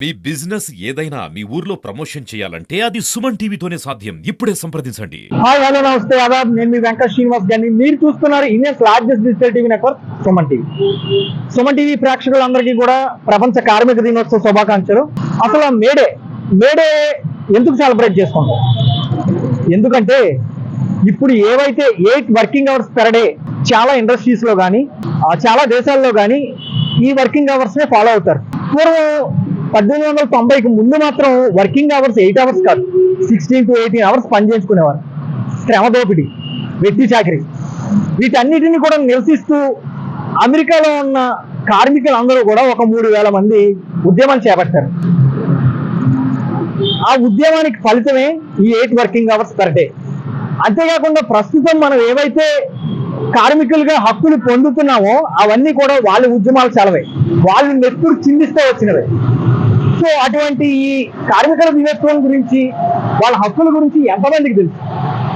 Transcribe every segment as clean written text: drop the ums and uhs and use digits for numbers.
మీ business ఏదైనా మీ ఊర్లో promotion చేయాలంటే అది సుమన్ టీవీతోనే సాధ్యం. ఇప్పుడే సంప్రదించండి. హాయ్ హలో నమస్తే ఆదాబ్. నేను మీ వెంకట శ్రీనివాస్ గారిని. మీరు చూస్తున్నారు Indians largest digital TV network Suman TV. Suman TV ప్రేక్షకులందరికీ కూడా ప్రపంచ కార్మిక దినోత్సవ శుభాకాంక్షలు. అసలు మేడే ఎందుకు సెలబ్రేట్ చేసుకుంటాం? ఎందుకంటే ఇప్పుడు ఏవైతే 8 వర్కింగ్ అవర్స్ పెర్ డే చాలా ఇండస్ట్రీస్ లో కానీ చాలా దేశాల్లో కానీ ఈ వర్కింగ్ అవర్స్ నే ఫాలో అవుతారు. పూర్వం 1890కి ముందు మాత్రం వర్కింగ్ అవర్స్ 8 అవర్స్ కాదు, 16 to 18 అవర్స్ పనిచేసుకునేవారు. శ్రమ దోపిడీ, వెట్టి చాకరీ, వీటన్నిటిని కూడా నిరసిస్తూ అమెరికాలో ఉన్న కార్మికులందరూ కూడా ఒక 3,000 మంది ఉద్యమం చేపట్టారు. ఆ ఉద్యమానికి ఫలితమే ఈ 8 వర్కింగ్ అవర్స్ పర్ డే. అంతేకాకుండా ప్రస్తుతం మనం ఏవైతే కార్మికులుగా హక్కులు పొందుతున్నామో అవన్నీ కూడా వాళ్ళ ఉద్యమాలు సెలవే, వాళ్ళు నెత్తురు చిందిస్తే వచ్చినవే. సో అటువంటి ఈ కార్మికుల దినోత్సవం గురించి, వాళ్ళ హక్కుల గురించి ఎంతమందికి తెలుసు?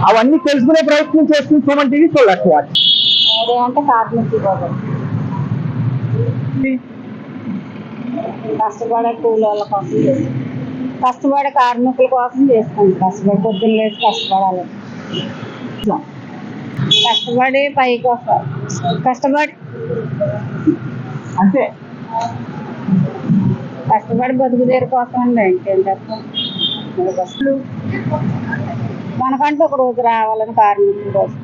అవన్నీ తెలుసుకునే ప్రయత్నం చేస్తుంది Suman TV. So let's watch. అంటే కార్మికులు కష్టపడే కూలీల కోసం చేస్తాం, కష్టపడే కార్మికుల కోసం చేస్తాం. కష్టపడి పొద్దున్న లేచి కష్టపడాలి, కష్టపడి పైకి వస్తారు, కష్టపడి అంతే కష్టపడి బతుకుదేరు కోసం అండి. ఇంకేం చేస్తాం? మనకంటూ ఒక రోజు రావాలని కార్మికుల కోసం.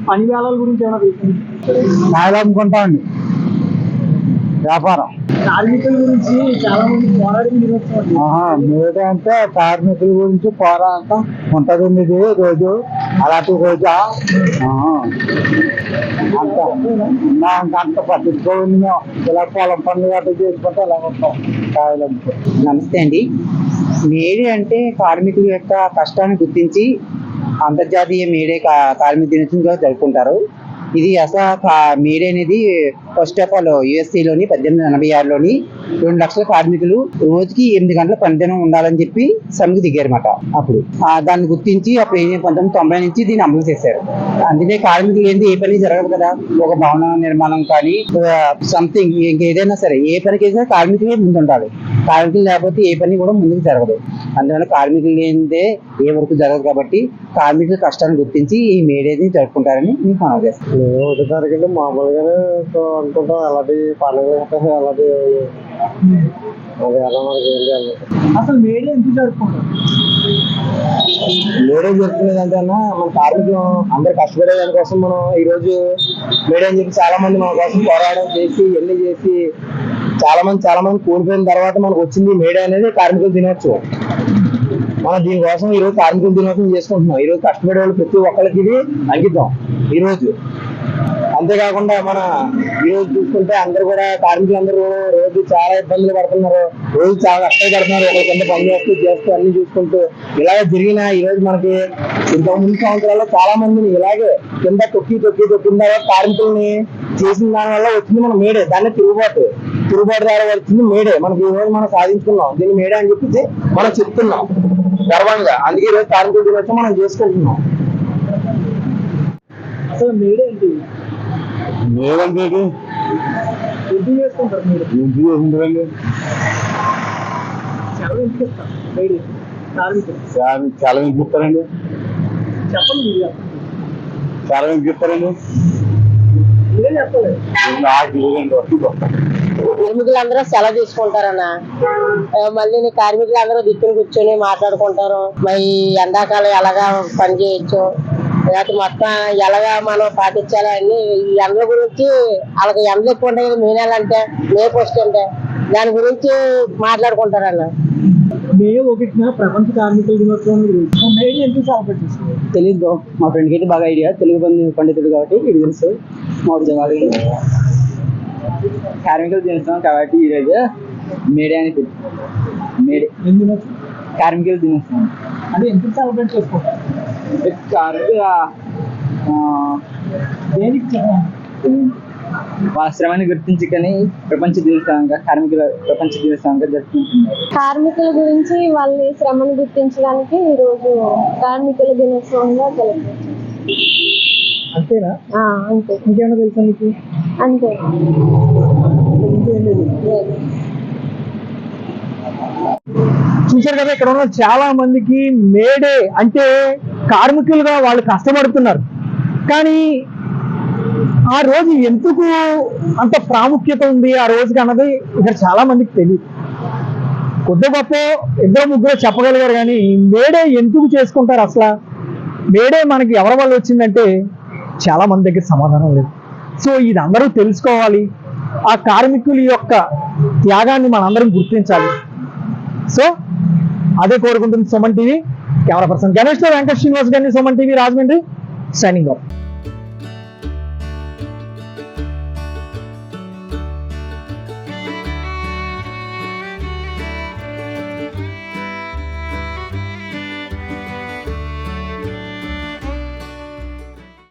పని వేళల గురించి ఏమైనా తెలుసు? అనుకుంటామండి వ్యాపారం. కార్మికుల గురించి చాలా మంది పోరాడిన దినోత్సవం. ఏంటంటే కార్మికుల గురించి పోరాటం ఉంటదండి. ఇది రోజు అలాంటి రోజు అంత పట్టించుకోండి. ఇలా పొలం పనులు గట్రా చేసుకుంటే అలా ఉంటాం. నమస్తే అండి. మేడే అంటే కార్మికుల యొక్క కష్టాన్ని గుర్తించి అంతర్జాతీయ మేడే కార్మిక దినోత్సవంగా జరుపుకుంటారు. ఇది అసలు మేడే అనేది ఫస్ట్ ఆఫ్ ఆల్ యుఎస్ఏలోని 1886లోని 2 లక్షల కార్మికులు రోజుకి 8 గంటల పనిదినం ఉండాలని చెప్పి సమ్మెకు దిగారన్నమాట. అప్పుడు దాన్ని గుర్తించి అప్పుడు 1990 నుంచి దీన్ని అమలు చేశారు. అందుకే కార్మికులు ఏంటి ఏ పని జరగదు కదా. ఒక భవన నిర్మాణం కానీ సంథింగ్ ఇంకేదైనా సరే ఏ పనికి వేసినా కార్మికులే ముందు ఉండాలి. కార్మికులు లేకపోతే ఏ పని కూడా ముందుకు జరగదు. అందువల్ల కార్మికులు లేనిదే ఏ వరకు జరగదు. కాబట్టి కార్మికుల కష్టాన్ని గుర్తించి ఈ మేడేని జరుపుకుంటారని మీకు మనం చేస్తాం. 1 తారీఖు మామూలుగానే అనుకుంటాం. అలాంటి పండుగ అలాంటి అది ఎలా మనకి ఏం చేయాలి? అసలు మేడే ఎందుకు జరుపుకుంటాం? మేడే జరుపుకునేదంటే మన కార్మికులు అందరు కష్టపడే దానికోసం మనం ఈ రోజు మేడే అని చెప్పి చాలా మంది మన కోసం పోరాటం చేసి ఎన్ని చేసి చాలా మంది కూలిపోయిన తర్వాత మనకు వచ్చింది మేడే అనేది కార్మికుల దినోత్సవం. మనం దీనికోసం ఈ రోజు కార్మికుల దినోత్సవం చేసుకుంటున్నాం. ఈ రోజు కష్టపడే వాళ్ళు ప్రతి ఒక్కరికి ఇది అంకితం ఈ రోజు. అంతేకాకుండా మన ఈ రోజు చూసుకుంటే అందరు కూడా కార్మికులందరూ రోజు చాలా ఇబ్బందులు పడుతున్నారు. రోజు చాలా కష్టపడుతున్నారు. ఒకరి కింద పని చేస్తూ అన్ని చూసుకుంటూ ఇలాగే జరిగిన ఈ రోజు మనకి ఇంత ముందు సంవత్సరాల్లో చాలా మందిని ఇలాగే కింద తొక్కిన తర్వాత కార్మికుల్ని చేసిన దాని వల్ల వచ్చింది మన మేడే. దాన్ని తిరుగుబాటు ద్వారా వచ్చింది మేడే. మనకి ఈ రోజు మనం సాధించుకున్నాం. దీన్ని మేడే అని చెప్పి మనం చెప్తున్నాం గర్వంగా. అందుకే ఈ రోజు కార్మికుల దినోత్సవం మనం చేసుకుంటున్నాం. అసలు మేడే ఏంటి? మేడంటే ఎందుకు చేసుకుంటారు? మీరు ఎందుకు చేస్తుంటారండి? సెలవు ఎందుకు ఇస్తారు? మేడే కార్మికులు చాలా ఎందుకు ఇస్తారండి? చెప్పండి. మీరు చాలా ఎందుకు ఇస్తారండి? మీరే చెప్పలేదు. కార్మికులందరూ సెలవు తీసుకుంటారన్న. మళ్ళీ కార్మికులు అందరూ దిక్కుని కూర్చొని మాట్లాడుకుంటారు. మరి ఎండాకాలం ఎలాగా పని చేయొచ్చు, లేకపోతే మొత్తం ఎలాగా మనం పాటించాలి అన్ని ఈ ఎండల గురించి. వాళ్ళకి ఎండలు ఎక్కువ ఉంటాయి కదా, మే నెల అంటే మే ఫస్ట్ అంటే దాని గురించి మాట్లాడుకుంటారన్న. మే 1న ప్రపంచ కార్మికుల దినోత్సవం గురించి మేడే ఎందుకు సెలబ్రేట్ చేస్తారు? తెలీదు. మా ఫ్రెండ్కి అయితే బాగా ఐడియా. తెలుగు పండితుడు కాబట్టి ఇది తెలుసు. మా ఉద్యోగాలు కార్మికుల దినోత్సవం కాబట్టి ఈరోజు మేడే అని మేడే ఎందుకు కార్మికుల దినోత్సవం అంటే ఎందుకు సెలబ్రేట్ చేసుకుంటారు? దేనికి వాళ్ళ శ్రమని గుర్తించి కానీ ప్రపంచ దినోత్సవంగా కార్మికుల ప్రపంచ దినోత్సవంగా జరుపుకుంటున్నారు. కార్మికుల గురించి వాళ్ళ శ్రమను గుర్తించడానికి ఈ రోజు కార్మికుల దినోత్సవంగా సెలబ్రేట్. అంతేనా? అంతే. ఇంకేమైనా తెలుసా మీకు? అంతే. ఇంకేం లేదు. చూశారు కదా, ఇక్కడ ఉన్న చాలా మందికి మేడే అంటే కార్మికులుగా వాళ్ళు కష్టపడుతున్నారు. కానీ ఆ రోజు ఎందుకు అంత ప్రాముఖ్యత ఉంది ఆ రోజుకి అన్నది ఇక్కడ చాలా మందికి తెలియదు. కొద్ది గొప్ప ఇద్దరు ముగ్గురు చెప్పగలిగారు, కానీ మేడే ఎందుకు చేసుకుంటారు, అసలు మేడే మనకి ఎవరి వల్ల వచ్చిందంటే చాలా మంది దగ్గర సమాధానం లేదు. సో ఇది అందరూ తెలుసుకోవాలి, ఆ కార్మికుల యొక్క త్యాగాన్ని మనందరం గుర్తించాలి. సో అదే కోరుకుంటుంది Suman TV. Camera person Ganesh తో వెంకట శ్రీనివాస్ గారిని, Suman TV Rajahmundry, signing off.